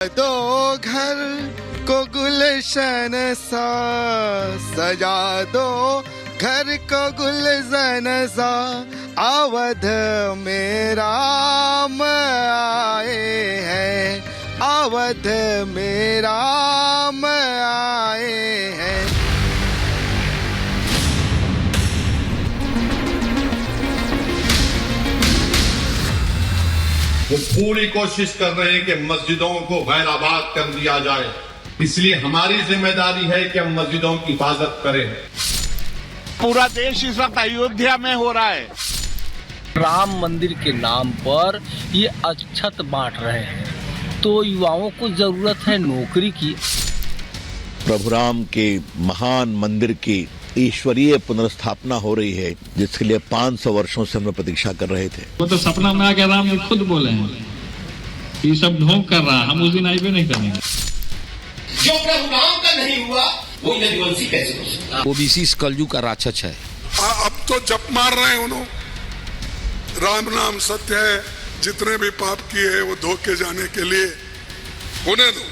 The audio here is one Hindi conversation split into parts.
दो घर को गुलशन सा सजा दो, घर को गुलशन सा अवध में राम आए हैं, अवध में राम आए हैं। वो पूरी कोशिश कर रहे हैं कि मस्जिदों को गैराबाद कर दिया जाए, इसलिए हमारी जिम्मेदारी है कि हम मस्जिदों की हिफाजत करें। पूरा देश इस वक्त अयोध्या में हो रहा है। राम मंदिर के नाम पर ये अक्षत बांट रहे हैं, तो युवाओं को जरूरत है नौकरी की। प्रभु राम के महान मंदिर की ईश्वरीय पुनर्स्थापना हो रही है, जिसके लिए 500 वर्षों से हम लोग प्रतीक्षा कर रहे थे। वो तो सपना में आके राम खुद बोले हैं ये सब ढोंग कर रहा, हम उस दिन आईबे नहीं करेंगे। जो प्रभु राम का नहीं हुआ वो यदुवंशी कैसे हो सकता? ओबीसी इस कलयुग का राक्षस है। अब तो जप मार रहे हैं उन्होंने, राम नाम सत्य है, जितने भी पाप किए हैं वो धो के जाने के लिए होने दो।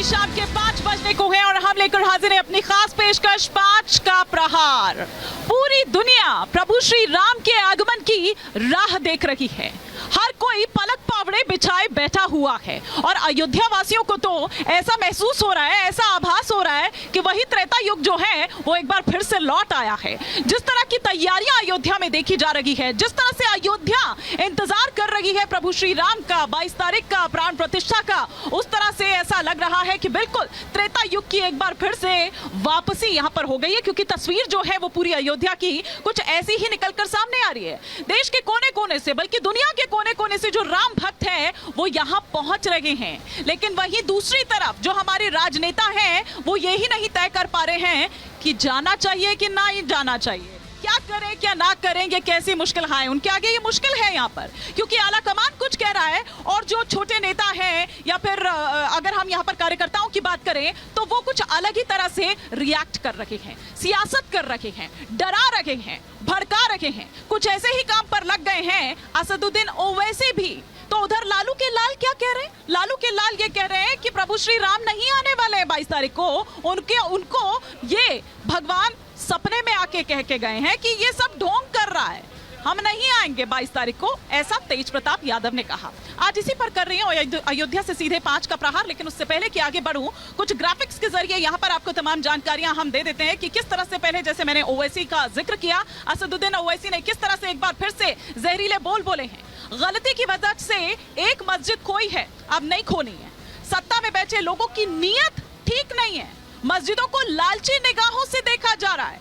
शाम के 5 बजने को है और हम लेकर हाजिर हैं अपनी खास पेशकश 5 का प्रहार। पूरी दुनिया प्रभु श्री राम के आगमन की राह देख रही है। हर कोई पलक पावड़े बिछाए बैठा हुआ है और अयोध्या वासियों को तो ऐसा महसूस हो रहा है, ऐसा आभास हो रहा है कि वही त्रेता युग जो है वो एक बार फिर से लौट आया है। जिस तरह की तैयारियां अयोध्या में देखी जा रही है, जिस तरह से अयोध्या इंतजार कर रही है प्रभु श्री राम का 22 तारीख का प्राण प्रतिष्ठा का, उस तरह से ऐसा लग रहा है कि बिल्कुल त्रेता युग की एक बार फिर से वापसी यहाँ पर हो गई है, क्योंकि तस्वीर जो है वो पूरी अयोध्या की कुछ ऐसी ही निकलकर सामने आ रही है। देश के कोने कोने से, बल्कि दुनिया के कोने कोने से जो राम भक्त है वो यहाँ पहुंच रहे हैं। लेकिन वहीं दूसरी तरफ जो हमारे राजनेता हैं वो यही नहीं तय कर पा रहे हैं कि जाना चाहिए कि ना जाना चाहिए, क्या करें क्या ना करें, ये कैसी मुश्किल है उनके आगे। ये मुश्किल है यहाँ पर, क्योंकि आला कमान कुछ कह रहा है और जो छोटे नेता हैं या फिर अगर हम यहाँ पर कार्यकर्ताओं की बात करें तो वो कुछ अलग ही तरह से रिएक्ट कर रहे हैं, सियासत कर रहे हैं, डरा रहे हैं, भड़का रहे हैं, कुछ ऐसे ही काम पर लग गए हैं। असदुद्दीन ओवैसी भी तो उधर लालू के लाल क्या कह रहे हैं? लालू के लाल ये कह रहे हैं कि प्रभु श्री राम नहीं आने वाले हैं 22 तारीख को। उनको ये भगवान सपने में आके कह के गए हैं कि ये सब ढोंग कर रहा है, हम नहीं आएंगे 22 तारीख को, ऐसा तेज प्रताप यादव ने कहा। आज इसी पर कर रही हूँ अयोध्या से सीधे 5 का प्रहार। लेकिन उससे पहले कि आगे बढ़ूं, कुछ ग्राफिक्स के जरिए यहाँ पर आपको तमाम जानकारियां हम दे देते हैं कि किस तरह से पहले जैसे मैंने ओवैसी का जिक्र किया, असदुद्दीन ओवैसी ने किस तरह से एक बार फिर से जहरीले बोल बोले हैं। गलती की वजह से एक मस्जिद खोई है, अब नहीं खोनी है। सत्ता में बैठे लोगों की नीयत ठीक नहीं है, मस्जिदों को लालची निगाहों से देखा जा रहा है।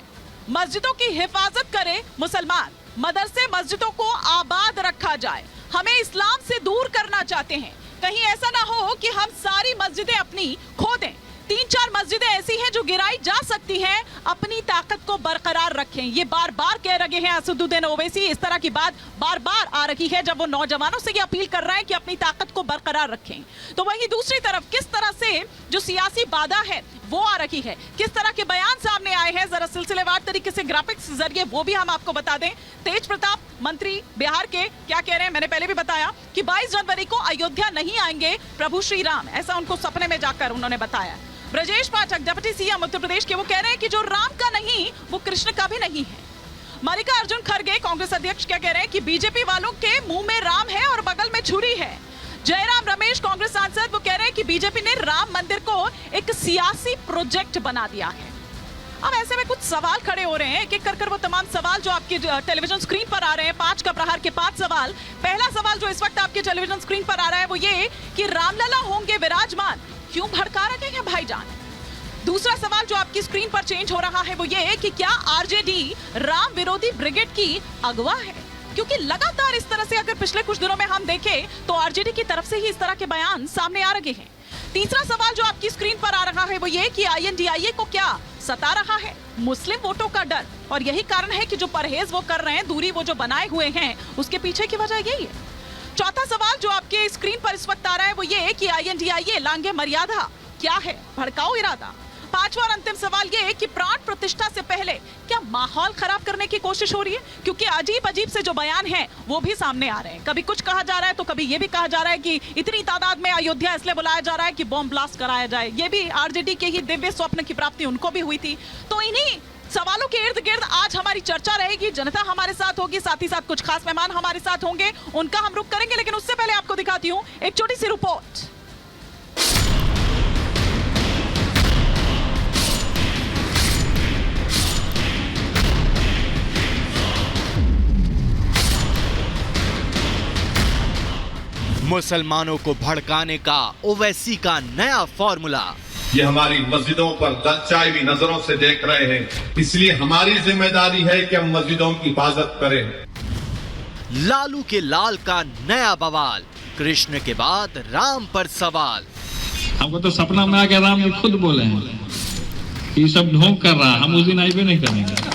मस्जिदों की हिफाजत करे मुसलमान, मदरसे मस्जिदों को आबाद रखा जाए। हमें इस्लाम से दूर करना चाहते हैं, कहीं ऐसा ना हो कि हम सारी मस्जिदें अपनी खो दें। 3-4 मस्जिदें ऐसी हैं जो गिराई जा सकती हैं, अपनी ताकत को बरकरार रखें। ये बार बार कह रहे हैं असदुद्दीन ओवैसी। इस तरह की बात बार बार आ रही है जब वो नौजवानों से ये अपील कर रहे हैं कि अपनी ताकत को बरकरार रखें। तो वहीं दूसरी तरफ किस तरह से जो सियासी बाधा है वो आ रही है, किस तरह के बयान सामने आए हैं, जरा सिलसिलेवार तरीके से ग्राफिक्स जरिए वो भी हम आपको बता दें। तेज प्रताप मंत्री बिहार के क्या कह रहे हैं? मैंने पहले भी बताया कि 22 जनवरी को अयोध्या नहीं आएंगे प्रभु श्री राम, ऐसा उनको सपने में जाकर उन्होंने बताया। ब्रजेश पाठक डिप्टी सीएम उत्तर प्रदेश के वो कह रहे हैं कि जो राम का नहीं वो कृष्ण का भी नहीं है। मल्लिकार्जुन खड़गे कांग्रेस अध्यक्ष क्या कह रहे हैं कि बीजेपी वालों के मुंह में राम है और बगल में छुरी है। जयराम रमेश कांग्रेस सांसद वो कह रहे हैं कि बीजेपी ने राम मंदिर को एक सियासी प्रोजेक्ट बना दिया है। अब ऐसे में कुछ सवाल खड़े हो रहे हैं, एक एक कर वो तमाम सवाल जो आपकी टेलीविजन स्क्रीन पर आ रहे हैं। 5 का प्रहार के 5 सवाल। पहला सवाल जो इस वक्त आपके टेलीविजन स्क्रीन पर आ रहा है वो ये कि रामलला होंगे विराजमान, क्यों भड़का रहे हैं भाईजान? दूसरा सवाल जो आपकी स्क्रीन पर चेंज हो रहा है वो ये कि क्या आरजेडी राम विरोधी ब्रिगेड की अगवा है? क्योंकि लगातार इस तरह से अगर पिछले कुछ दिनों में हम देखें तो आरजेडी की तरफ से ही इस तरह के बयान सामने आ रहे हैं। तीसरा सवाल जो आपकी स्क्रीन पर आ रहा है वो ये कि आईएनडीआईए को क्या सता रहा है? मुस्लिम वोटों का डर, और यही कारण है कि जो परहेज वो कर रहे हैं, दूरी वो जो बनाए हुए हैं, उसके पीछे की वजह यही है। चौथा सवाल जो आपके स्क्रीन पर इस वक्त आ रहा है वो ये कि आईएनडीआईए लांघे मर्यादा, क्या है भड़काऊ इरादा? पांचवा और अंतिम सवाल ये कि प्राण प्रतिष्ठा से पहले क्या माहौल खराब करने की कोशिश हो रही है? क्योंकि अजीब अजीब से जो बयान हैं वो भी सामने आ रहे हैं। कभी कुछ कहा जा रहा है तो कभी ये भी कहा जा रहा है कि इतनी तादाद में अयोध्या इसलिए बुलाया जा रहा है कि बॉम्ब ब्लास्ट कराया जाए। ये भी आरजेडी के ही दिव्य स्वप्न की प्राप्ति उनको भी हुई थी। तो इन्हीं सवालों के इर्द गिर्द आज हमारी चर्चा रहेगी। जनता हमारे साथ होगी, साथ ही साथ कुछ खास मेहमान हमारे साथ होंगे, उनका हम रुख करेंगे। लेकिन उससे पहले आपको दिखाती हूं एक छोटी सी रिपोर्ट। मुसलमानों को भड़काने का ओवैसी का नया फॉर्मूला। ये हमारी मस्जिदों पर दच्चाई हुई नजरों से देख रहे हैं, इसलिए हमारी जिम्मेदारी है कि हम मस्जिदों की हिफाजत करें। लालू के लाल का नया बवाल, कृष्ण के बाद राम पर सवाल। हमको तो सपना में आ गया, राम जी खुद बोले हैं ये सब ढोंग कर रहा, हम उस दिन आईबे नहीं करेंगे।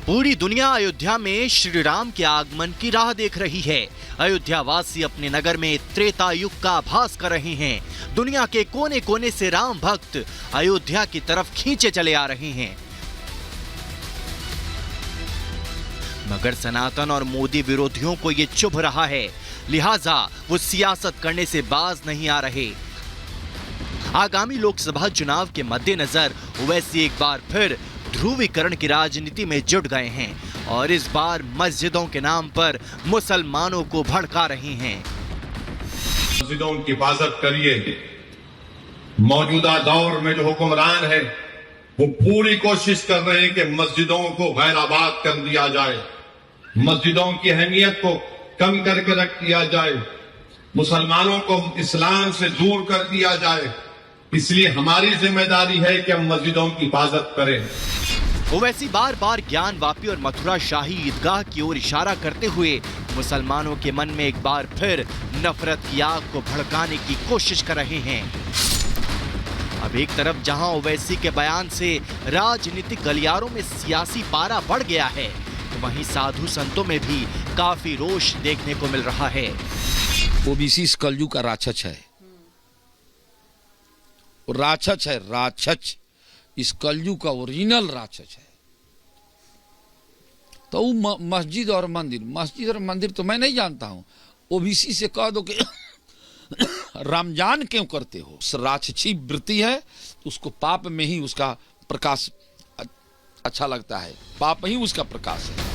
पूरी दुनिया अयोध्या में श्री राम के आगमन की राह देख रही है। अयोध्या वासी अपने नगर में त्रेता युग का आभास कर रहे हैं। दुनिया के कोने कोने से राम भक्त अयोध्या की तरफ खींचे चले आ रहे हैं। मगर सनातन और मोदी विरोधियों को ये चुभ रहा है, लिहाजा वो सियासत करने से बाज नहीं आ रहे। आगामी लोकसभा चुनाव के मद्देनजर ओवैसी एक बार फिर ध्रुवीकरण की राजनीति में जुट गए हैं और इस बार मस्जिदों के नाम पर मुसलमानों को भड़का रहे हैं। मस्जिदों की हिफाजत करिए। मौजूदा दौर में जो हुक्मरान है वो पूरी कोशिश कर रहे हैं कि मस्जिदों को गैराबाद कर दिया जाए, मस्जिदों की अहमियत को कम करके रख दिया जाए, मुसलमानों को इस्लाम से दूर कर दिया जाए। इसलिए हमारी जिम्मेदारी है कि हम मस्जिदों की हिफाजत करें। ओवैसी बार बार ज्ञान वापी और मथुरा शाही ईदगाह की ओर इशारा करते हुए मुसलमानों के मन में एक बार फिर नफरत की आग को भड़काने की कोशिश कर रहे हैं। अब एक तरफ जहां ओवैसी के बयान से राजनीतिक गलियारों में सियासी पारा बढ़ गया है, तो वहीं साधु संतों में भी काफी रोष देखने को मिल रहा है। ओबीसी इस कलयुग का राक्षस है, राक्षस है, राक्षस इस कलयुग का ओरिजिनल राक्षस है। तो मस्जिद और मंदिर तो मैं नहीं जानता हूं, ओबीसी से कह दो कि रमजान क्यों करते हो, राक्षसी वृत्ति है, तो उसको पाप में ही उसका प्रकाश अच्छा लगता है, पाप ही उसका प्रकाश है।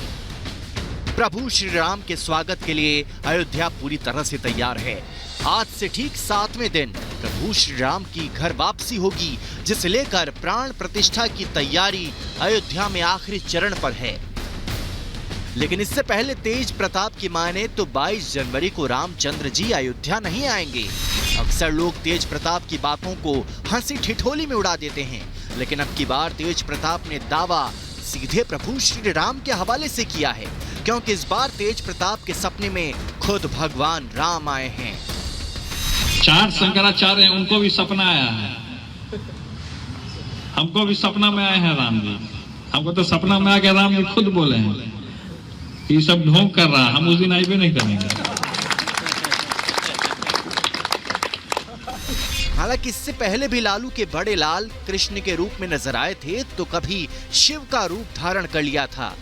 प्रभु श्री राम के स्वागत के लिए अयोध्या पूरी तरह से तैयार है। आज से ठीक 7वें दिन प्रभु श्री राम की घर वापसी होगी, जिसे लेकर प्राण प्रतिष्ठा की तैयारी अयोध्या में आखिरी चरण पर है। लेकिन इससे पहले तेज प्रताप की माने तो 22 जनवरी को रामचंद्र जी अयोध्या नहीं आएंगे। अक्सर लोग तेज प्रताप की बातों को हंसी ठिठोली में उड़ा देते हैं, लेकिन अब की बार तेज प्रताप ने दावा सीधे प्रभु श्री राम के हवाले से किया है, क्योंकि इस बार तेज प्रताप के सपने में खुद भगवान राम आए हैं। 4 शंकराचार्य हैं, उनको भी सपना आया है, हमको भी सपना में आए हैं राम जी। हमको तो सपना में आ गया, राम जी खुद बोले हैं ये सब ढोंग कर रहा, हम उस दिन आईबे नहीं करेंगे। हालांकि इससे पहले भी लालू के बड़े लाल कृष्ण के रूप में नजर आए थे, तो कभी शिव का रूप धारण कर लिया था।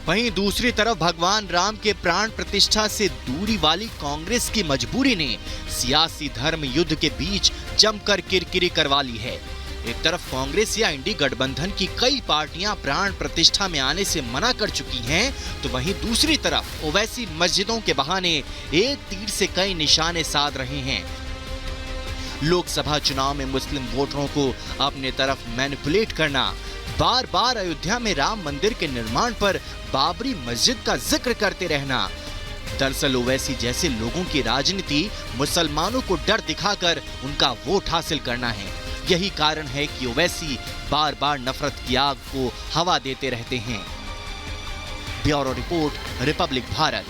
वहीं दूसरी तरफ भगवान राम के प्राण प्रतिष्ठा से दूरी वाली कांग्रेस की मजबूरी ने सियासी धर्म युद्ध के बीच जमकर किरकिरी करवा ली है। एक तरफ कांग्रेस या इंडी गठबंधन की कई पार्टियां प्राण प्रतिष्ठा में आने से मना कर चुकी हैं, तो वहीं दूसरी तरफ ओवैसी मस्जिदों के बहाने एक तीर से कई निशाने साध रहे हैं। लोकसभा चुनाव में मुस्लिम वोटरों को अपने तरफ मैनिपुलेट करना, बार बार अयोध्या में राम मंदिर के निर्माण पर बाबरी मस्जिद का जिक्र करते रहना। दरअसल ओवैसी जैसे लोगों की राजनीति मुसलमानों को डर दिखाकर उनका वोट हासिल करना है। यही कारण है कि ओवैसी बार बार नफरत की आग को हवा देते रहते हैं। Bureau report, Republic Bharat.